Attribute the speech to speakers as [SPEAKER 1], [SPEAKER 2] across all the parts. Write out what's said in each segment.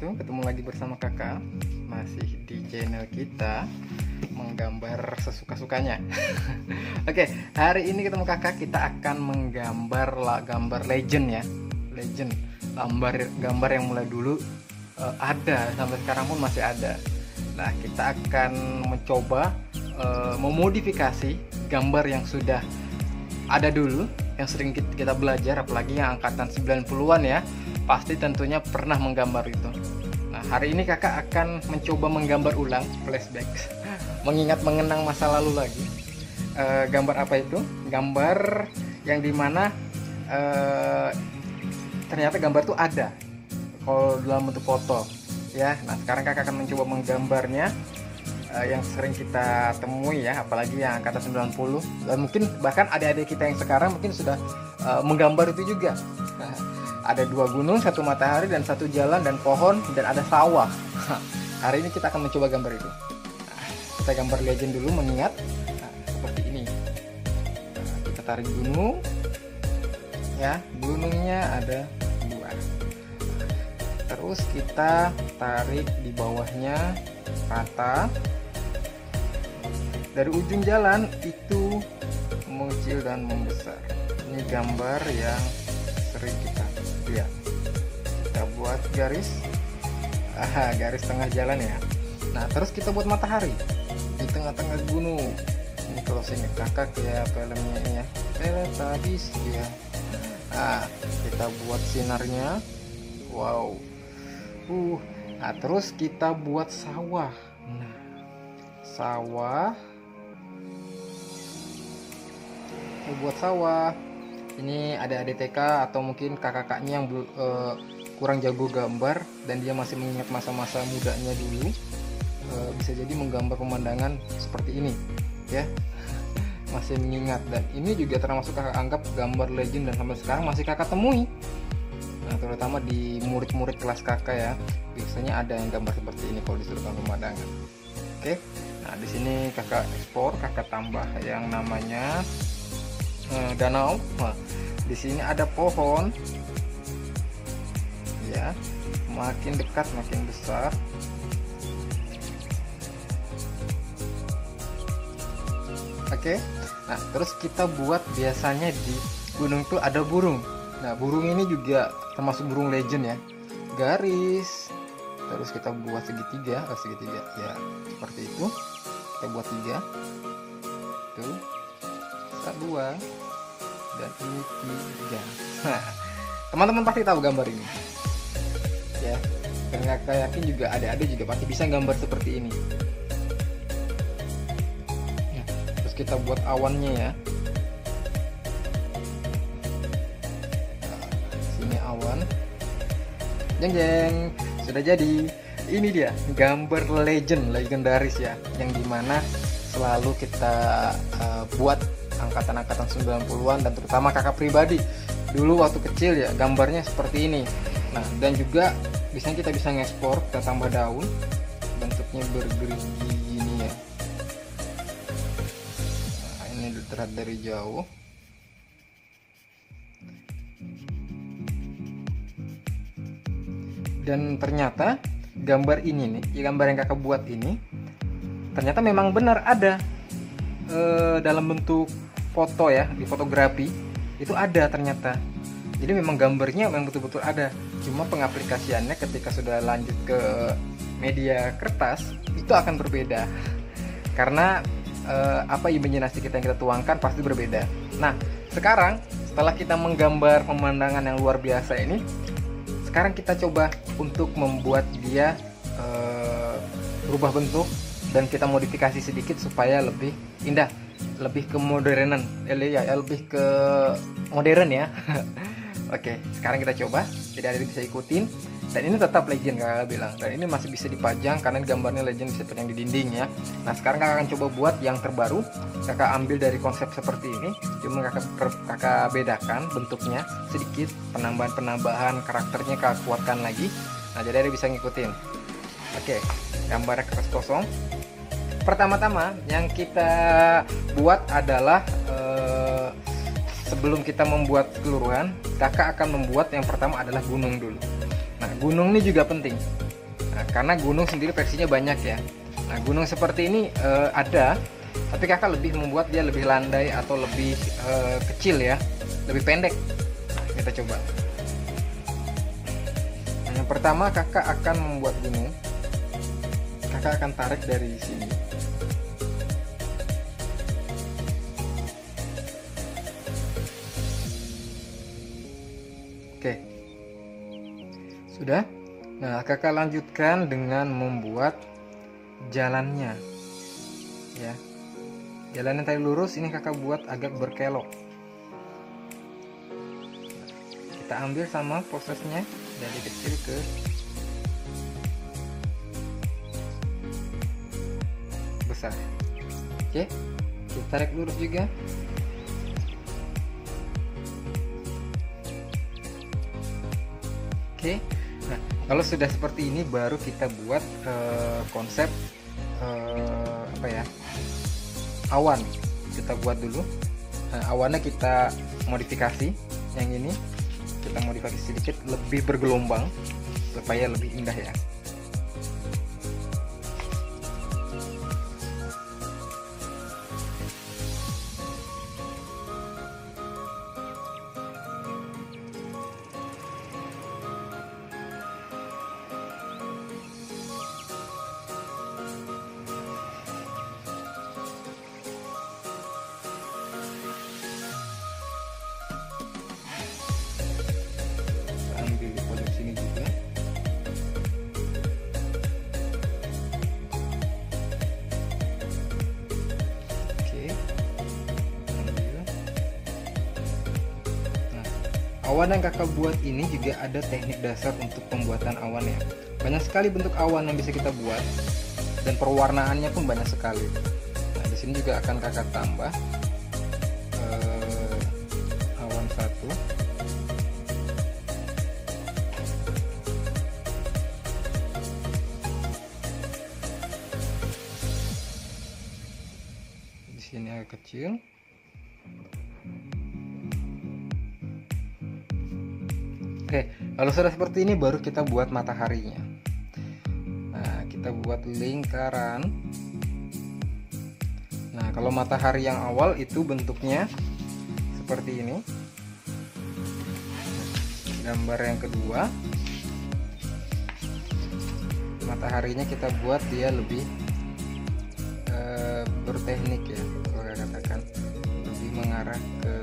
[SPEAKER 1] wabarakatuh. Ketemu lagi bersama kakak, masih di channel kita menggambar sesuka-sukanya. Oke, hari ini ketemu kakak, kita akan menggambar gambar legend ya. Legend, gambar yang mulai dulu ada sampai sekarang pun masih ada. Nah, kita akan mencoba memodifikasi gambar yang sudah ada dulu, yang sering kita belajar, apalagi yang angkatan 90-an ya, pasti tentunya pernah menggambar itu. Nah, hari ini kakak akan mencoba menggambar ulang, flashback, mengenang masa lalu lagi. Gambar apa itu? Gambar yang dimana ternyata gambar itu ada kalau dalam bentuk foto ya. Nah, sekarang kakak akan mencoba menggambarnya, yang sering kita temui ya, apalagi yang angkatan 90, dan mungkin bahkan adik-adik kita yang sekarang mungkin sudah menggambar itu juga. Nah, ada dua gunung, satu matahari, dan satu jalan dan pohon, dan ada sawah. Hari ini kita akan mencoba gambar itu. Nah, kita gambar legend dulu, mengingat seperti ini. Nah, kita tarik gunung ya, gunungnya ada dua. Terus kita tarik di bawahnya rata. Dari ujung jalan itu mengecil dan membesar. Ini gambar yang sering kita lihat. Kita buat garis, garis tengah jalan ya. Nah, terus kita buat matahari di tengah-tengah gunung. Ini kalau saya kakak ya, filmnya ini ya, Teletubbies ya. Nah, kita buat sinarnya. Wow. Nah, terus kita buat sawah. Nah, sawah. Kita buat sawah. Ini ada adik TK atau mungkin kakak-kakaknya yang kurang jago gambar dan dia masih mengingat masa-masa mudanya dulu, bisa jadi menggambar pemandangan seperti ini ya. Masih mengingat, dan ini juga termasuk kakak anggap gambar legend dan sampai sekarang masih kakak temui. Nah, terutama di murid-murid kelas kakak ya, biasanya ada yang gambar seperti ini kalau disuruh pemandangan. Oke, nah di sini kakak ekspor, kakak tambah yang namanya danau. Nah, di sini ada pohon, ya, makin dekat makin besar. Oke, nah terus kita buat, biasanya di gunung tuh ada burung. Nah, burung ini juga termasuk burung legend ya. Garis, terus kita buat segitiga, ya, seperti itu. Kita buat 3, tuh, 2, dan ini 3. Nah, teman-teman pasti tahu gambar ini ya, dan kakak yakin juga adik-adik juga pasti bisa gambar seperti ini ya. Terus kita buat awannya ya. Awan, jeng, sudah jadi. Ini dia gambar legendaris ya, yang dimana selalu kita buat angkatan-angkatan 90-an, dan terutama kakak pribadi dulu waktu kecil ya, gambarnya seperti ini. Nah, dan juga biasanya kita bisa ngekspor, kita tambah daun, bentuknya bergerigi gini ya. Nah, ini terlihat dari jauh. Dan ternyata gambar ini nih, gambar yang kakak buat ini ternyata memang benar ada dalam bentuk foto ya, di fotografi itu ada ternyata. Jadi memang gambarnya memang betul-betul ada. Cuma pengaplikasiannya ketika sudah lanjut ke media kertas itu akan berbeda. Karena apa imajinasi kita yang kita tuangkan pasti berbeda. Nah, sekarang setelah kita menggambar pemandangan yang luar biasa ini, sekarang kita coba untuk membuat dia berubah bentuk, dan kita modifikasi sedikit supaya lebih indah, lebih ke modernan, lebih ke modern ya. Oke, sekarang kita coba, tidak ada yang bisa ikutin, dan ini tetap legend kakak bilang, dan ini masih bisa dipajang karena gambarnya legend, bisa dipajang di dinding ya. Nah, sekarang kakak akan coba buat yang terbaru. Kakak ambil dari konsep seperti ini, cuma kakak bedakan bentuknya sedikit, penambahan karakternya kakak kuatkan lagi. Nah, jadi ada bisa ngikutin. Oke, gambarnya kertas kosong. Pertama-tama yang kita buat adalah sebelum kita membuat keseluruhan, kakak akan membuat yang pertama adalah gunung dulu. Nah, gunung ini juga penting. Nah, karena gunung sendiri versinya banyak ya. Nah, gunung seperti ini ada, tapi kakak lebih membuat dia lebih landai atau lebih kecil ya, lebih pendek. Nah, kita coba. Nah, yang pertama kakak akan membuat gunung. Kakak akan tarik dari sini. Oke, sudah. Nah, kakak lanjutkan dengan membuat jalannya ya. Jalan yang tadi lurus, ini kakak buat agak berkelok. Kita ambil sama prosesnya dari kecil ke besar. Oke, kita tarik lurus juga. Oke, nah kalau sudah seperti ini baru kita buat konsep apa ya, awan. Kita buat dulu. Nah, awannya kita modifikasi. Yang ini kita modifikasi sedikit lebih bergelombang supaya lebih indah ya. Ambil di pojok sini juga. Oke, ambil. Nah, awan yang kakak buat ini juga ada teknik dasar untuk pembuatan awan ya. Banyak sekali bentuk awan yang bisa kita buat dan perwarnaannya pun banyak sekali. Nah, di sini juga akan kakak tambah awan satu. Sini agak kecil. Oke, kalau sudah seperti ini baru kita buat mataharinya. Nah, kita buat lingkaran. Nah, kalau matahari yang awal itu bentuknya seperti ini. Gambar yang kedua, mataharinya kita buat dia lebih berteknik ya, kalau saya katakan lebih mengarah ke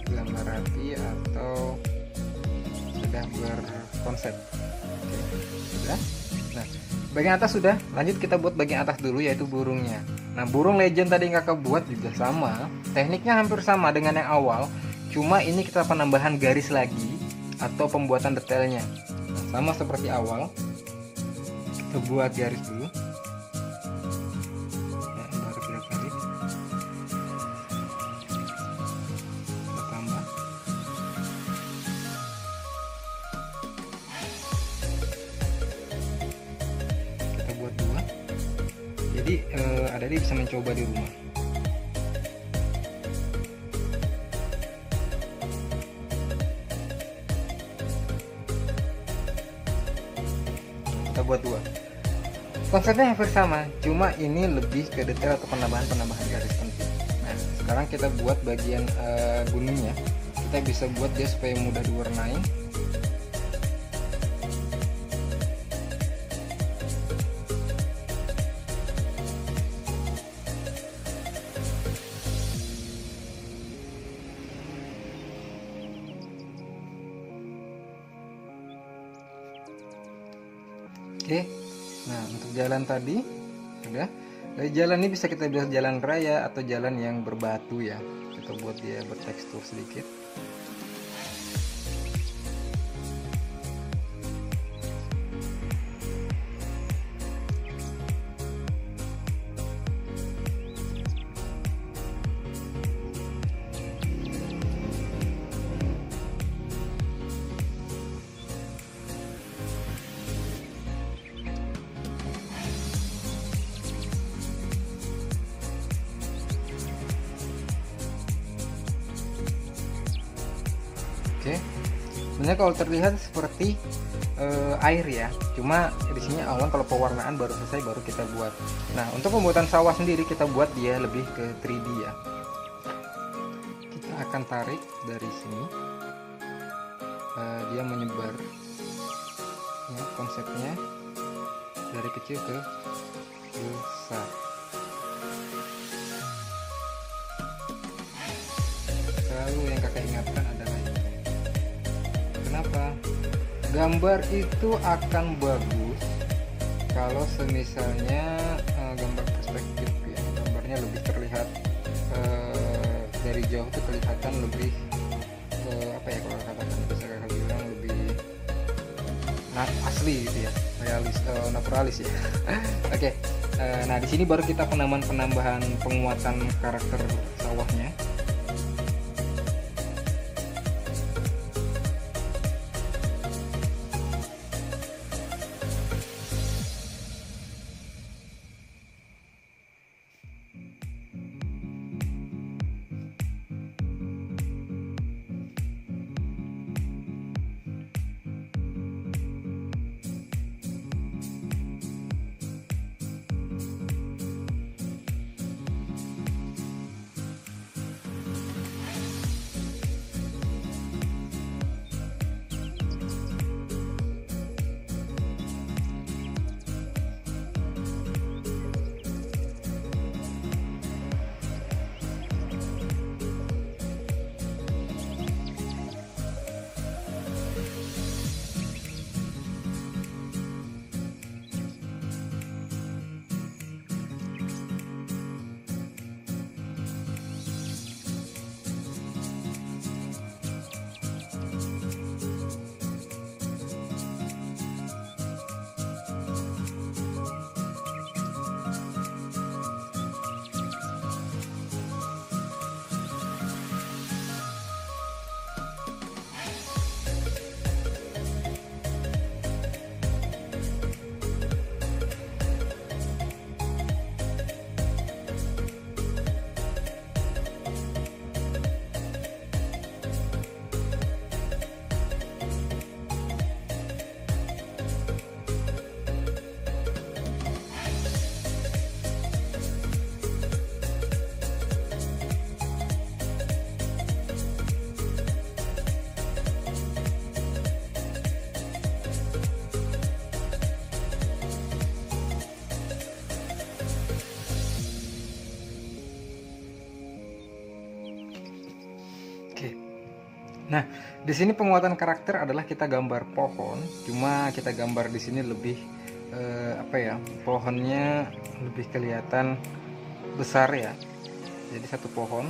[SPEAKER 1] gambar api atau sudah berkonsep. Oke, sudah. Nah, bagian atas sudah. Lanjut kita buat bagian atas dulu, yaitu burungnya. Nah, burung legend tadi yang kakak buat juga sama, tekniknya hampir sama dengan yang awal, cuma ini kita penambahan garis lagi atau pembuatan detailnya. Nah, sama seperti awal, kita buat garis dulu. Jadi adik bisa mencoba di rumah. Kita buat dua. Konsepnya hampir sama, cuma ini lebih ke detail atau penambahan garis penting. Nah, sekarang kita buat bagian gunungnya. Kita bisa buat dia supaya mudah diwarnai. Oke, nah untuk jalan tadi udah. Dari jalan ini bisa kita buat jalan raya atau jalan yang berbatu ya. Kita buat dia bertekstur sedikit. Biasanya kalau terlihat seperti air ya, cuma di sini awan. Kalau pewarnaan baru selesai baru kita buat. Nah, untuk pembuatan sawah sendiri kita buat dia lebih ke 3D ya. Kita akan tarik dari sini, dia menyebar ya, konsepnya dari kecil ke besar. Selalu yang kakak ingatkan adalah ini. Kenapa? Gambar itu akan bagus kalau semisalnya gambar perspektif ya, gambarnya lebih terlihat dari jauh tuh kelihatan lebih apa ya, kalau katakan bisa kakak bilang lebih asli gitu ya, realis, naturalis ya. Oke. Nah di sini baru kita penambahan penguatan karakter sawahnya. Nah, di sini penguatan karakter adalah kita gambar pohon, cuma kita gambar di sini lebih apa ya, pohonnya lebih kelihatan besar ya. Jadi satu pohon.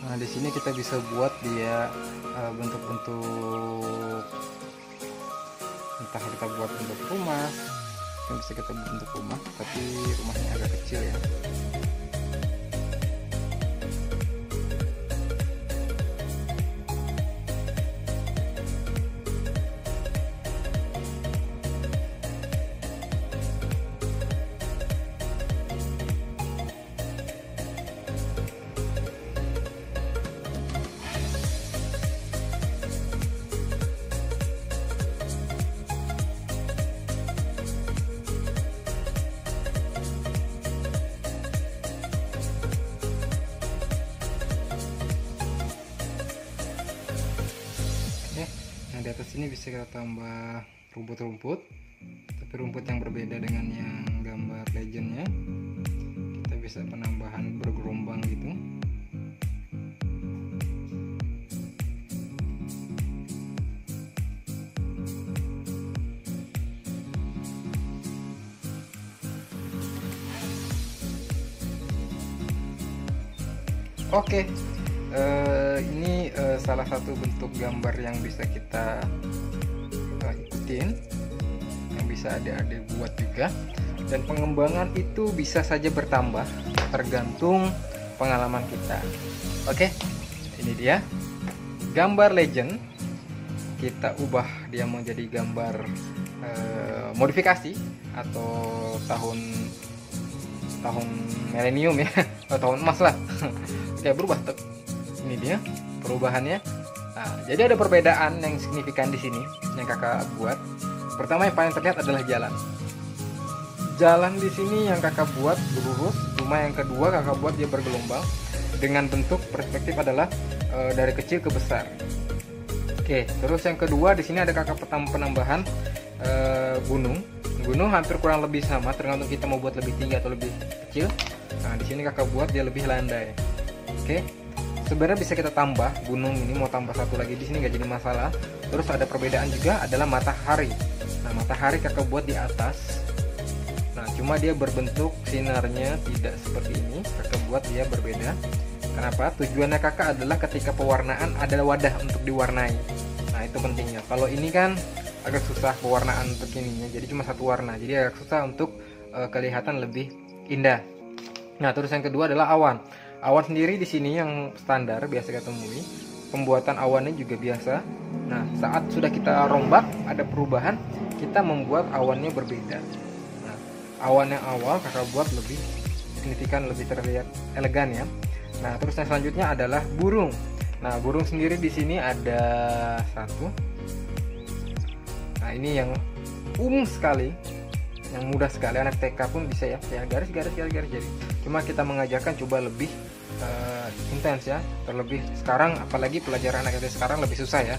[SPEAKER 1] Nah, di sini kita bisa buat dia bentuk-bentuk, entah kita buat bentuk rumah, yang bisa kita buat bentuk rumah, tapi rumahnya agak kecil ya. Nah, di atas ini bisa kita tambah rumput-rumput, tapi rumput yang berbeda dengan yang gambar legendnya. Kita bisa penambahan bergerombang gitu. Oke, ini salah satu bentuk gambar yang bisa kita ikutin, yang bisa adik-adik buat juga. Dan pengembangan itu bisa saja bertambah tergantung pengalaman kita. Oke, ini dia gambar legend. Kita ubah dia menjadi gambar modifikasi atau tahun milenium ya, atau tahun emas lah. Oke, berubah tuh. Ini dia perubahannya. Nah, jadi ada perbedaan yang signifikan di sini yang kakak buat. Pertama yang paling terlihat adalah jalan. Jalan di sini yang kakak buat lurus, cuma yang kedua kakak buat dia bergelombang dengan bentuk perspektif adalah dari kecil ke besar. Oke, terus yang kedua di sini ada kakak penambahan gunung. Gunung hampir kurang lebih sama, tergantung kita mau buat lebih tinggi atau lebih kecil. Nah, di sini kakak buat dia lebih landai. Oke, sebenarnya bisa kita tambah gunung ini, mau tambah satu lagi di sini nggak jadi masalah. Terus ada perbedaan juga adalah matahari. Nah, matahari kakak buat di atas. Nah, cuma dia berbentuk sinarnya tidak seperti ini. Kakak buat dia berbeda. Kenapa? Tujuannya kakak adalah ketika pewarnaan ada wadah untuk diwarnai. Nah, itu pentingnya. Kalau ini kan agak susah pewarnaan untuk ininya, jadi cuma satu warna, jadi agak susah untuk kelihatan lebih indah. Nah, terus yang kedua adalah awan. Awan sendiri di sini yang standar biasa kita temui. Pembuatan awannya juga biasa. Nah, saat sudah kita rombak ada perubahan, kita membuat awannya berbeda. Nah, awan yang awal kakak buat lebih signifikan, lebih terlihat elegan ya. Nah, terus yang selanjutnya adalah burung. Nah, burung sendiri di sini ada satu. Nah, ini yang umum sekali, yang mudah sekali, anak TK pun bisa ya, garis jadi. Cuma kita mengajarkan coba lebih intens ya, terlebih sekarang apalagi pelajaran anak SD sekarang lebih susah ya.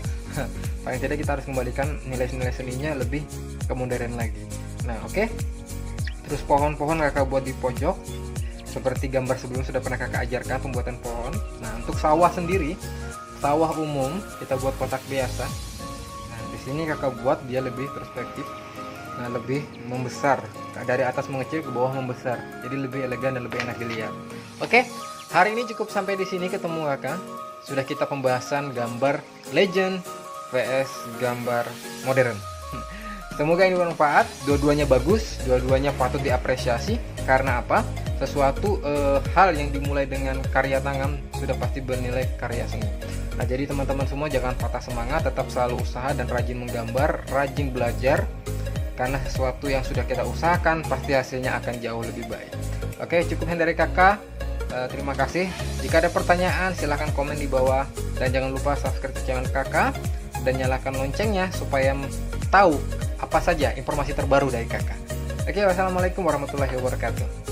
[SPEAKER 1] Paling tidak kita harus kembalikan nilai-nilai seninya lebih ke modern lagi. Nah, oke. Terus pohon-pohon kakak buat di pojok seperti gambar sebelum sudah pernah kakak ajarkan pembuatan pohon. Nah, untuk sawah sendiri, sawah umum kita buat kotak biasa. Nah, di sini kakak buat dia lebih perspektif, nah lebih membesar, dari atas mengecil ke bawah membesar, jadi lebih elegan dan lebih enak dilihat. Oke, hari ini cukup sampai di sini, ketemu kakak. Sudah kita pembahasan gambar legend vs gambar modern. Semoga ini bermanfaat. Dua-duanya bagus, dua-duanya patut diapresiasi. Karena apa? Sesuatu hal yang dimulai dengan karya tangan sudah pasti bernilai karya seni. Nah, jadi teman-teman semua jangan patah semangat, tetap selalu usaha dan rajin menggambar, rajin belajar. Karena sesuatu yang sudah kita usahakan pasti hasilnya akan jauh lebih baik. Oke, cukupnya dari kakak. Terima kasih. Jika ada pertanyaan silahkan komen di bawah. Dan jangan lupa subscribe channel kakak dan nyalakan loncengnya supaya tahu apa saja informasi terbaru dari kakak. Oke, wassalamualaikum warahmatullahi wabarakatuh.